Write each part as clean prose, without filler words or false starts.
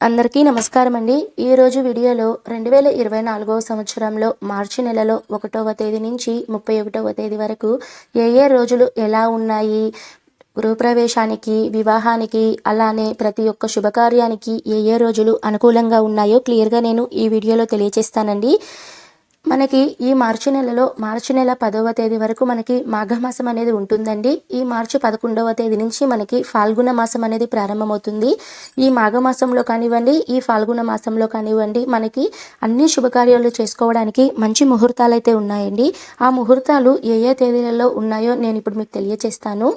అందరికీ నమస్కారం అండి. ఈరోజు వీడియోలో 2024 సంవత్సరంలో మార్చి నెలలో 1వ తేదీ నుంచి 31వ తేదీ వరకు ఏ రోజులు ఎలా ఉన్నాయి, గృహప్రవేశానికి, వివాహానికి, అలానే ప్రతి ఒక్క శుభకార్యానికి ఏ రోజులు అనుకూలంగా ఉన్నాయో క్లియర్గా నేను ఈ వీడియోలో తెలియజేస్తానండి. మనకి ఈ మార్చి నెల 10వ తేదీ వరకు మనకి మాఘమాసం అనేది ఉంటుందండి. ఈ మార్చి 11వ తేదీ నుంచి మనకి ఫాల్గుణ మాసం అనేది ప్రారంభమవుతుంది. ఈ మాఘమాసంలో కానివ్వండి, ఈ ఫాల్గుణ మాసంలో కానివ్వండి, మనకి అన్ని శుభకార్యాలు చేసుకోవడానికి మంచి ముహూర్తాలు అయితే ఉన్నాయండి. ఆ ముహూర్తాలు ఏ తేదీలలో ఉన్నాయో నేను ఇప్పుడు మీకు తెలియజేస్తాను.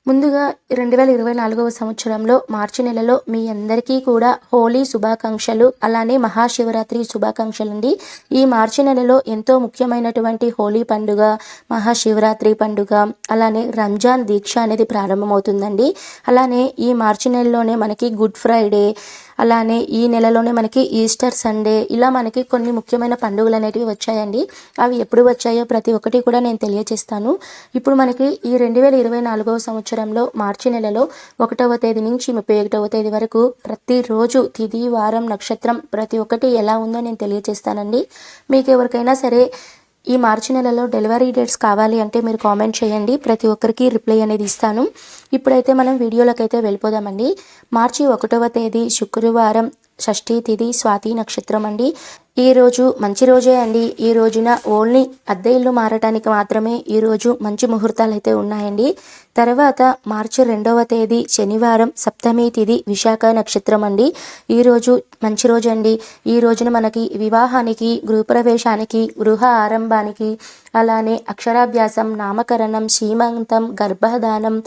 ముందుగా 2024 సంవత్సరంలో మార్చి నెలలో మీ అందరికీ కూడా హోలీ శుభాకాంక్షలు, అలానే మహాశివరాత్రి శుభాకాంక్షలు అండి. ఈ మార్చి నెలలో ఎంతో ముఖ్యమైనటువంటి హోలీ పండుగ, మహాశివరాత్రి పండుగ, అలానే రంజాన్ దీక్ష అనేది ప్రారంభమవుతుందండి. అలానే ఈ మార్చి నెలలోనే మనకి గుడ్ ఫ్రైడే, అలానే ఈ నెలలోనే మనకి ఈస్టర్ సండే, ఇలా మనకి కొన్ని ముఖ్యమైన పండుగలు అనేటివి వచ్చాయండి. అవి ఎప్పుడు వచ్చాయో ప్రతి ఒక్కటి కూడా నేను తెలియజేస్తాను. ఇప్పుడు మనకి ఈ 2024 సంవత్సరంలో మార్చి నెలలో 1వ తేదీ నుంచి 31వ తేదీ వరకు ప్రతిరోజు తిథి, వారం, నక్షత్రం ప్రతి ఒక్కటి ఎలా ఉందో నేను తెలియజేస్తానండి. మీకు ఎవరికైనా సరే ఈ మార్చి నెలలో డెలివరీ డేట్స్ కావాలి అంటే మీరు కామెంట్ చేయండి, ప్రతి ఒక్కరికి రిప్లై అనేది ఇస్తాను. ఇప్పుడైతే మనం వీడియోలోకి అయితే వెళ్ళిపోదామండి. మార్చి 1వ తేదీ శుక్రవారం, షష్ఠీ తిథి, స్వాతి నక్షత్రం అండి. ఈ రోజు మంచి రోజే అండి. ఈ రోజున ఓన్లీ అద్దె ఇల్లు మారటానికి మాత్రమే ఈరోజు మంచి ముహూర్తాలు అయితే ఉన్నాయండి. తర్వాత మార్చి 2వ తేదీ శనివారం, సప్తమి తిథి, విశాఖ నక్షత్రం అండి. ఈరోజు మంచి రోజు అండి. ఈ రోజున మనకి వివాహానికి, గృహప్రవేశానికి, గృహ ఆరంభానికి, అలానే అక్షరాభ్యాసం, నామకరణం, సీమంతం, గర్భధానం,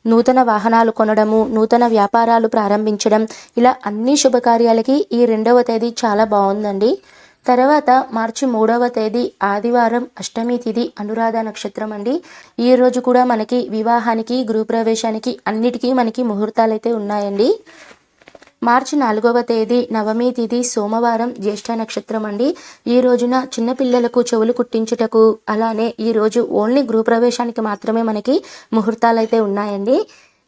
నూతన వాహనాలు కొనడము, నూతన వ్యాపారాలు ప్రారంభించడం, ఇలా అన్ని శుభకార్యాలకి ఈ 2వ తేదీ చాలా బాగుందండి. తర్వాత మార్చి 3వ తేదీ ఆదివారం, అష్టమి తిథి, అనురాధ నక్షత్రం అండి. ఈ రోజు కూడా మనకి వివాహానికి, గృహప్రవేశానికి అన్నిటికీ మనకి ముహూర్తాలు అయితే ఉన్నాయండి. మార్చి 4వ తేదీ నవమి తిథి, సోమవారం, జ్యేష్ఠ నక్షత్రం అండి. ఈ రోజున చిన్నపిల్లలకు చెవులు కుట్టించుటకు, అలానే ఈ రోజు ఓన్లీ గృహప్రవేశానికి మాత్రమే మనకి ముహూర్తాలు అయితే ఉన్నాయండి.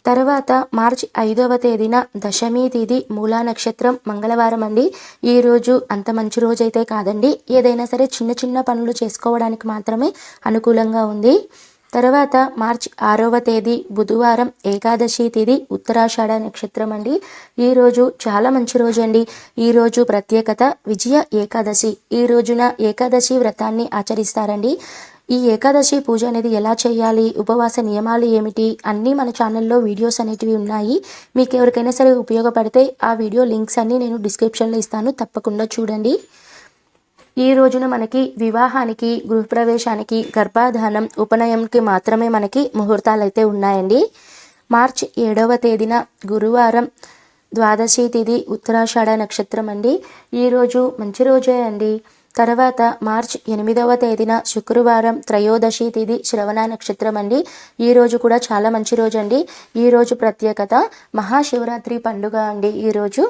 తర్వాత మార్చి 5వ తేదీన దశమి తిథి, మూలా నక్షత్రం, మంగళవారం అండి. ఈ రోజు అంత మంచి రోజు అయితే కాదండి. ఏదైనా సరే చిన్న చిన్న పనులు చేసుకోవడానికి మాత్రమే అనుకూలంగా ఉంది. తర్వాత మార్చి 6వ తేదీ బుధవారం, ఏకాదశి తిథి, ఉత్తరాషాఢ నక్షత్రం అండి. ఈరోజు చాలా మంచి రోజు అండి. ఈరోజు ప్రత్యేకత విజయ ఏకాదశి. ఈ రోజున ఏకాదశి వ్రతాన్ని ఆచరిస్తారండి. ఈ ఏకాదశి పూజ అనేది ఎలా చేయాలి, ఉపవాస నియమాలు ఏమిటి, అన్నీ మన ఛానల్లో వీడియోస్ అనేటివి ఉన్నాయి. మీకు ఎవరికైనా సరే ఉపయోగపడితే ఆ వీడియో లింక్స్ అన్నీ నేను డిస్క్రిప్షన్లో ఇస్తాను, తప్పకుండా చూడండి. ఈ రోజున మనకి వివాహానికి, గృహప్రవేశానికి, గర్భధానం, ఉపనయంకి మాత్రమే మనకి ముహూర్తాలు అయితే ఉన్నాయండి. మార్చి 7వ తేదీన గురువారం, ద్వాదశి తిథి, ఉత్తరాషాఢ నక్షత్రం అండి. ఈరోజు మంచి రోజే అండి. తర్వాత మార్చి 8వ తేదీన శుక్రవారం, త్రయోదశి తిథి, శ్రవణ నక్షత్రం అండి. ఈరోజు కూడా చాలా మంచి రోజు అండి. ఈరోజు ప్రత్యేకత మహాశివరాత్రి పండుగ అండి ఈరోజు.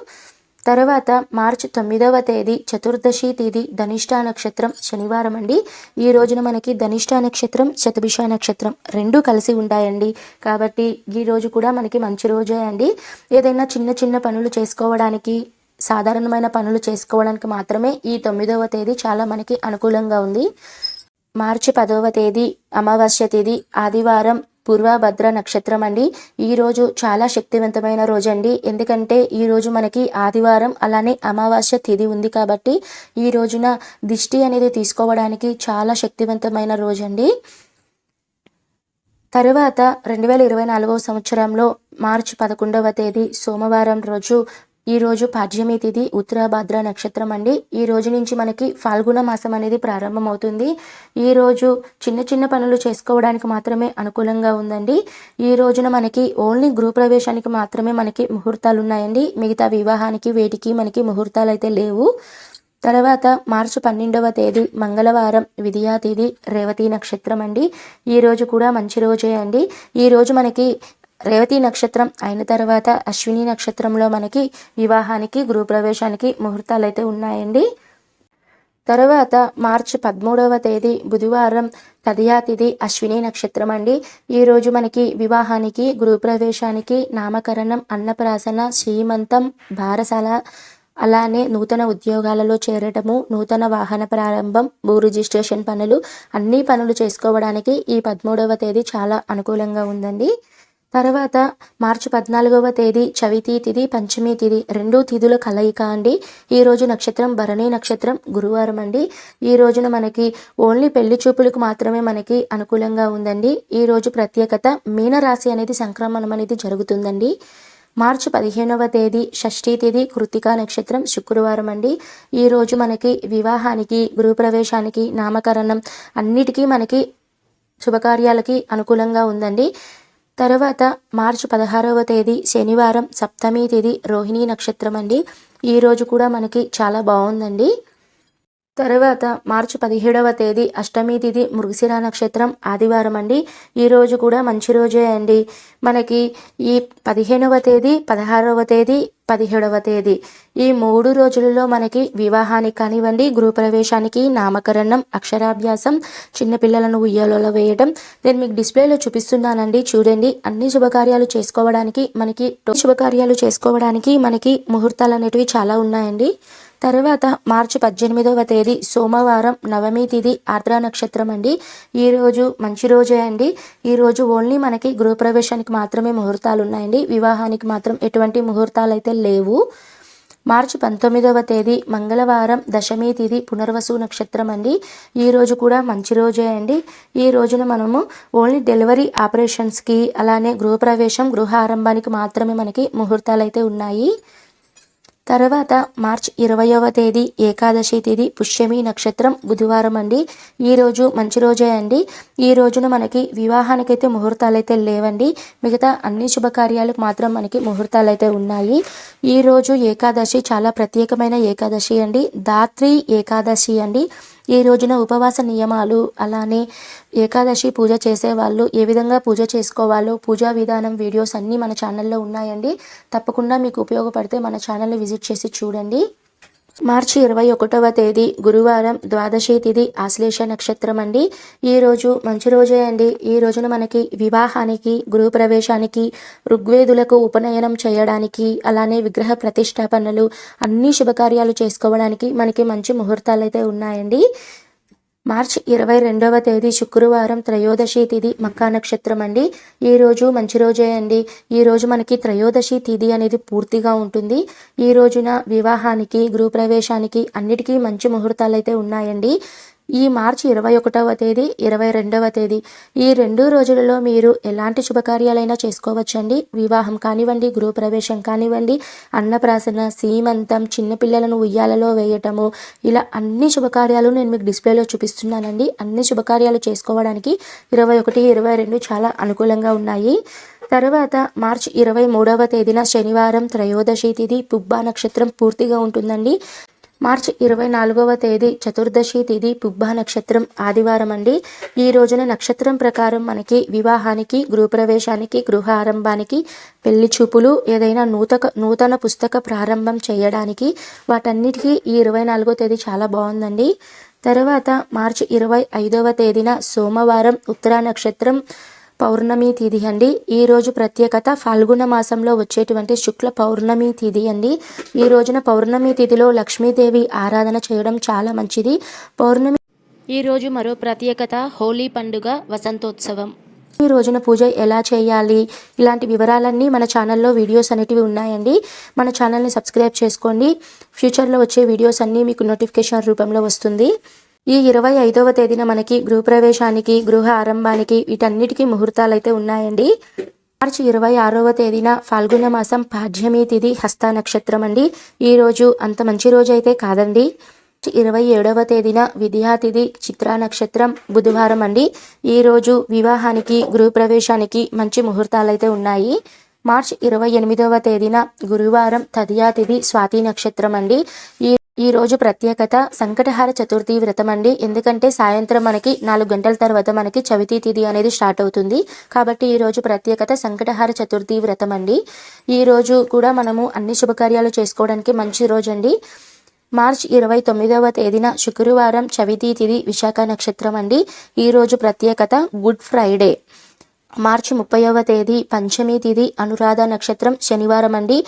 తర్వాత మార్చి 9వ తేదీ చతుర్దశి తిథి, ధనిష్ట నక్షత్రం, శనివారం అండి. ఈ రోజున మనకి ధనిష్ట నక్షత్రం, శతభిష నక్షత్రం రెండూ కలిసి ఉంటాయండి. కాబట్టి ఈ రోజు కూడా మనకి మంచి రోజే అండి. ఏదైనా చిన్న చిన్న పనులు చేసుకోవడానికి, సాధారణమైన పనులు చేసుకోవడానికి మాత్రమే ఈ 9వ తేదీ చాలా మనకి అనుకూలంగా ఉంది. మార్చి 10వ తేదీ అమావాస్య తిథి, ఆదివారం, పూర్వభద్ర నక్షత్రం అండి. ఈరోజు చాలా శక్తివంతమైన రోజు అండి. ఎందుకంటే ఈరోజు మనకి ఆదివారం, అలానే అమావాస్య తిథి ఉంది కాబట్టి ఈ రోజున దిష్టి అనేది తీసుకోవడానికి చాలా శక్తివంతమైన రోజు అండి. తరువాత 2024 సంవత్సరంలో మార్చి 11వ తేదీ సోమవారం రోజు, ఈరోజు పాడ్యమి తిథి, ఉత్తరాభాద్ర నక్షత్రం అండి. ఈ రోజు నుంచి మనకి ఫాల్గుణ మాసం అనేది ప్రారంభమవుతుంది. ఈరోజు చిన్న చిన్న పనులు చేసుకోవడానికి మాత్రమే అనుకూలంగా ఉందండి. ఈ రోజున మనకి ఓన్లీ గృహప్రవేశానికి మాత్రమే మనకి ముహూర్తాలు ఉన్నాయండి. మిగతా వివాహానికి, వేటికి మనకి ముహూర్తాలు అయితే లేవు. తర్వాత మార్చి 12వ తేదీ మంగళవారం, విధియా తిథి, రేవతి నక్షత్రం అండి. ఈరోజు కూడా మంచి రోజే అండి. ఈరోజు మనకి రేవతి నక్షత్రం అయిన తర్వాత అశ్విని నక్షత్రంలో మనకి వివాహానికి, గృహప్రవేశానికి ముహూర్తాలు అయితే ఉన్నాయండి. తర్వాత మార్చి 13వ తేదీ బుధవారం తదియా తిథి అశ్విని నక్షత్రం అండి. ఈరోజు మనకి వివాహానికి, గృహప్రవేశానికి, నామకరణం, అన్నప్రాసన, శ్రీమంతం, బారసాల, అలానే నూతన ఉద్యోగాలలో చేరటము, నూతన వాహన ప్రారంభం, భూ రిజిస్ట్రేషన్ పనులు, అన్ని పనులు చేసుకోవడానికి ఈ 13వ తేదీ చాలా అనుకూలంగా ఉందండి. తర్వాత మార్చి 14వ తేదీ చవితి తిథి, పంచమి తిథి, 2 తిథుల కలయిక అండి. ఈరోజు నక్షత్రం భరణి నక్షత్రం, గురువారం అండి. ఈ రోజున మనకి ఓన్లీ పెళ్లి చూపులకు మాత్రమే మనకి అనుకూలంగా ఉందండి. ఈరోజు ప్రత్యేకత మీనరాశి అనేది సంక్రమణం అనేది జరుగుతుందండి. మార్చి 15వ తేదీ షష్ఠీ తిథి, కృత్తికా నక్షత్రం, శుక్రవారం అండి. ఈరోజు మనకి వివాహానికి, గృహప్రవేశానికి, నామకరణం అన్నిటికీ మనకి శుభకార్యాలకి అనుకూలంగా ఉందండి. తర్వాత మార్చి 16వ తేదీ శనివారం సప్తమి తిథి, రోహిణీ నక్షత్రం అండి. ఈరోజు కూడా మనకి చాలా బాగుందండి. తర్వాత మార్చి 17వ తేదీ అష్టమి తిథి, మృగశిర నక్షత్రం, ఆదివారం అండి. ఈరోజు కూడా మంచి రోజే అండి. మనకి ఈ 15వ తేదీ, 16వ తేదీ, 17వ తేదీ ఈ 3 రోజులలో మనకి వివాహానికి కానివ్వండి, గృహప్రవేశానికి, నామకరణం, అక్షరాభ్యాసం, చిన్నపిల్లలను ఉయ్యాలలో వేయడం, నేను మీకు డిస్ప్లేలో చూపిస్తున్నానండి చూడండి. అన్ని శుభకార్యాలు చేసుకోవడానికి మనకి ముహూర్తాలు అనేటివి చాలా ఉన్నాయండి. తర్వాత మార్చి 18వ తేదీ సోమవారం నవమి తిథి, ఆర్ద్ర నక్షత్రం అండి. ఈరోజు మంచి రోజే అండి. ఈరోజు ఓన్లీ మనకి గృహప్రవేశానికి మాత్రమే ముహూర్తాలు ఉన్నాయండి. వివాహానికి మాత్రం ఎటువంటి ముహూర్తాలు అయితే లేవు. మార్చి 19వ తేదీ మంగళవారం దశమి తిథి, పునర్వసు నక్షత్రం అండి. ఈరోజు కూడా మంచి రోజే అండి. ఈ రోజున మనము ఓన్లీ డెలివరీ ఆపరేషన్స్కి, అలానే గృహప్రవేశం, గృహ ఆరంభానికి మాత్రమే మనకి ముహూర్తాలు అయితే ఉన్నాయి. తర్వాత మార్చి 20వ తేదీ ఏకాదశి తిథి, పుష్యమి నక్షత్రం, బుధవారం అండి. ఈరోజు మంచి రోజే అండి. ఈ రోజున మనకి వివాహానికైతే ముహూర్తాలు అయితే లేవండి. మిగతా అన్ని శుభకార్యాలకు మాత్రం మనకి ముహూర్తాలు అయితే ఉన్నాయి. ఈరోజు ఏకాదశి చాలా ప్రత్యేకమైన ఏకాదశి అండి. ధాత్రి ఏకాదశి అండి. ఈ రోజున ఉపవాస నియమాలు, అలానే ఏకాదశి పూజ చేసేవాళ్ళు ఏ విధంగా పూజ చేసుకోవాలో పూజా విధానం వీడియోస్ అన్నీ మన ఛానల్లో ఉన్నాయండి. తప్పకుండా మీకు ఉపయోగపడితే మన ఛానల్ని విజిట్ చేసి చూడండి. మార్చి 21వ తేదీ గురువారం ద్వాదశి తిథి, ఆశ్లేష నక్షత్రం అండి. ఈరోజు మంచి రోజే అండి. ఈ రోజున మనకి వివాహానికి, గృహప్రవేశానికి, ఋగ్వేదులకు ఉపనయనం చేయడానికి, అలానే విగ్రహ ప్రతిష్టాపనలు, అన్ని శుభకార్యాలు చేసుకోవడానికి మనకి మంచి ముహూర్తాలు అయితే ఉన్నాయండి. మార్చి 22వ తేదీ శుక్రవారం త్రయోదశి తిథి, మకా నక్షత్రం అండి. ఈరోజు మంచి రోజే అండి. ఈరోజు మనకి త్రయోదశి తిథి అనేది పూర్తిగా ఉంటుంది. ఈ రోజున వివాహానికి, గృహప్రవేశానికి అన్నిటికీ మంచి ముహూర్తాలు అయితే ఉన్నాయండి. ఈ మార్చి 21వ తేదీ, 22వ తేదీ ఈ 2 రోజులలో మీరు ఎలాంటి శుభకార్యాలైనా చేసుకోవచ్చండి. వివాహం కానివ్వండి, గృహప్రవేశం కానివ్వండి, అన్నప్రాసన, సీమంతం, చిన్నపిల్లలను ఉయ్యాలలో వేయటము, ఇలా అన్ని శుభకార్యాలు నేను మీకు డిస్ప్లేలో చూపిస్తున్నానండి. అన్ని శుభకార్యాలు చేసుకోవడానికి 21, 22 చాలా అనుకూలంగా ఉన్నాయి. తర్వాత మార్చి 23వ తేదీన శనివారం త్రయోదశి తిథి, పుబ్బా నక్షత్రం పూర్తిగా ఉంటుందండి. మార్చి 24వ తేదీ చతుర్దశి తిథి, పుబ్బా నక్షత్రం, ఆదివారం అండి. ఈ రోజున నక్షత్రం ప్రకారం మనకి వివాహానికి, గృహప్రవేశానికి, గృహ ఆరంభానికి, పెళ్లి చూపులు, ఏదైనా నూతన పుస్తక ప్రారంభం చేయడానికి, వాటన్నిటికీ ఈ 24వ తేదీ చాలా బాగుందండి. తర్వాత మార్చి 25వ తేదీన సోమవారం ఉత్తర నక్షత్రం, పౌర్ణమి తిథి అండి. ఈరోజు ప్రత్యేకత ఫాల్గుణ మాసంలో వచ్చేటువంటి శుక్ల పౌర్ణమి తిథి అండి. ఈ రోజున పౌర్ణమి తిథిలో లక్ష్మీదేవి ఆరాధన చేయడం చాలా మంచిది. ఈరోజు మరో ప్రత్యేకత హోలీ పండుగ, వసంతోత్సవం. ఈ రోజున పూజ ఎలా చేయాలి, ఇలాంటి వివరాలన్నీ మన ఛానల్లో వీడియోస్ అనేటివి ఉన్నాయండి. మన ఛానల్ని సబ్స్క్రైబ్ చేసుకోండి. ఫ్యూచర్లో వచ్చే వీడియోస్ అన్నీ మీకు నోటిఫికేషన్ రూపంలో వస్తుంది. ఈ 25వ తేదీన మనకి గృహప్రవేశానికి, గృహ ఆరంభానికి వీటన్నిటికీ ముహూర్తాలు అయితే ఉన్నాయండి. మార్చి 26వ తేదీన ఫాల్గుణ మాసం పాడ్యమి తిథి, హస్త నక్షత్రం అండి. ఈరోజు అంత మంచి రోజు అయితే కాదండి. 27వ తేదీన విద్యా తిథి, చిత్రా నక్షత్రం, బుధవారం అండి. ఈరోజు వివాహానికి, గృహప్రవేశానికి మంచి ముహూర్తాలు అయితే ఉన్నాయి. మార్చి 28వ తేదీన గురువారం తదియా తిథి, స్వాతి నక్షత్రం అండి. ఈ రోజు ప్రత్యేకత సంకటహార చతుర్థి వ్రతం అండి. ఎందుకంటే సాయంత్రం మనకి 4 గంటల తర్వాత మనకి చవితి తిథి అనేది స్టార్ట్ అవుతుంది. కాబట్టి ఈ రోజు ప్రత్యేకత సంకటహార చతుర్థి వ్రతం అండి. ఈ రోజు కూడా మనము అన్ని శుభకార్యాలు చేసుకోవడానికి మంచి రోజు అండి. మార్చి 29వ తేదీన శుక్రవారం చవితి తిథి విశాఖ నక్షత్రం అండి. ఈరోజు ప్రత్యేకత గుడ్ ఫ్రైడే. మార్చి 30వ తేదీ పంచమి తిథి అనురాధ నక్షత్రం శనివారం అండి.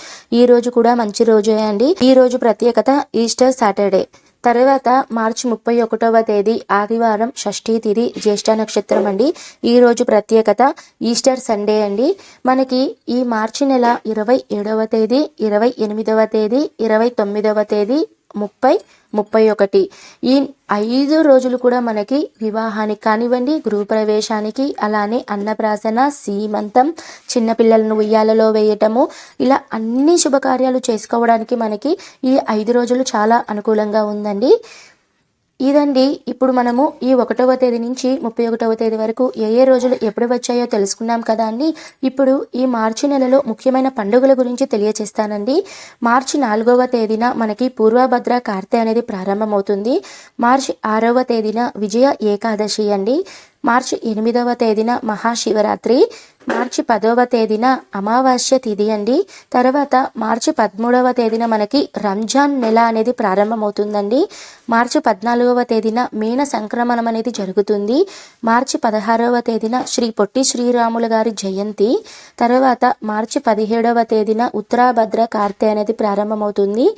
ఈ రోజు కూడా మంచి రోజే అండి. ఈ రోజు ప్రత్యేకత ఈస్టర్ సాటర్డే. తర్వాత మార్చి 31వ తేదీ ఆదివారం షష్ఠీ తిథి జ్యేష్ఠ నక్షత్రం అండి. ఈ రోజు ప్రత్యేకత ఈస్టర్ సండే అండి. మనకి ఈ మార్చి నెల 27వ తేదీ 28వ తేదీ 29వ తేదీ 30, 31 ఈ 5 రోజులు కూడా మనకి వివాహానికి కానివ్వండి, గృహప్రవేశానికి, అలానే అన్నప్రాసన, సీమంతం, చిన్నపిల్లలను ఉయ్యాలలో వేయటము, ఇలా అన్ని శుభకార్యాలు చేసుకోవడానికి మనకి ఈ 5 రోజులు చాలా అనుకూలంగా ఉందండి. ఇదండి ఇప్పుడు మనము ఈ 1వ తేదీ నుంచి 31వ తేదీ వరకు ఏ రోజులు ఎప్పుడు వచ్చాయో తెలుసుకున్నాం కదా అండి. ఇప్పుడు ఈ మార్చి నెలలో ముఖ్యమైన పండుగల గురించి తెలియచేస్తానండి. మార్చి 4వ తేదీన మనకి పూర్వభద్ర కార్తె అనేది ప్రారంభమవుతుంది. మార్చి 6వ తేదీన విజయ ఏకాదశి అండి. మార్చి 8వ తేదీన మహాశివరాత్రి. మార్చి 10వ తేదీన అమావాస్య తిథి అండి. తర్వాత మార్చి 13వ తేదీన మనకి రంజాన్ నెల అనేది ప్రారంభమవుతుందండి. మార్చి 14వ తేదీన మీన సంక్రమణం అనేది జరుగుతుంది. మార్చి 16వ తేదీన శ్రీ పొట్టి శ్రీరాములు గారి జయంతి. తర్వాత మార్చి 17వ తేదీన ఉత్తరాభద్ర కార్తె అనేది ప్రారంభమవుతుంది.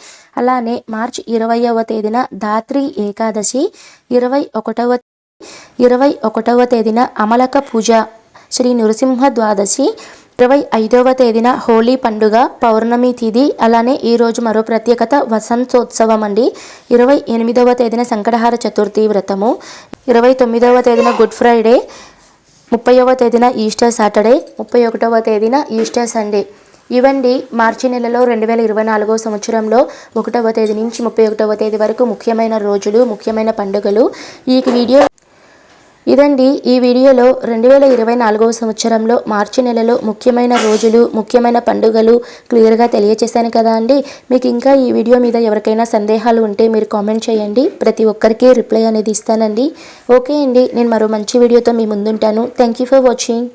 అలానే మార్చి 20వ తేదీన ధాత్రి ఏకాదశి. 21వ తేదీన అమలక పూజ శ్రీ నృసింహ ద్వాదశి. 25వ తేదీన హోలీ పండుగ పౌర్ణమి తిథి. అలానే ఈరోజు మరో ప్రత్యేకత వసంతోత్సవం అండి. 28వ తేదీన సంకటహార చతుర్థి వ్రతము. 29వ తేదీన గుడ్ ఫ్రైడే. 30వ తేదీన ఈస్టర్ సాటర్డే. 31వ తేదీన ఈస్టర్ సండే. ఇవండి మార్చి నెలలో 2024వ సంవత్సరంలో 1వ తేదీ నుంచి 31వ తేదీ వరకు ముఖ్యమైన రోజులు, ముఖ్యమైన పండుగలు. ఇదండి ఈ వీడియోలో 2024వ సంవత్సరంలో మార్చి నెలలో ముఖ్యమైన రోజులు, ముఖ్యమైన పండుగలు క్లియర్గా తెలియచేశాను కదా అండి. మీకు ఇంకా ఈ వీడియో మీద ఎవరికైనా సందేహాలు ఉంటే మీరు కామెంట్ చేయండి. ప్రతి ఒక్కరికి రిప్లై అనేది ఇస్తానండి. ఓకే అండి, నేను మరో మంచి వీడియోతో మీ ముందుంటాను. Thank you for watching.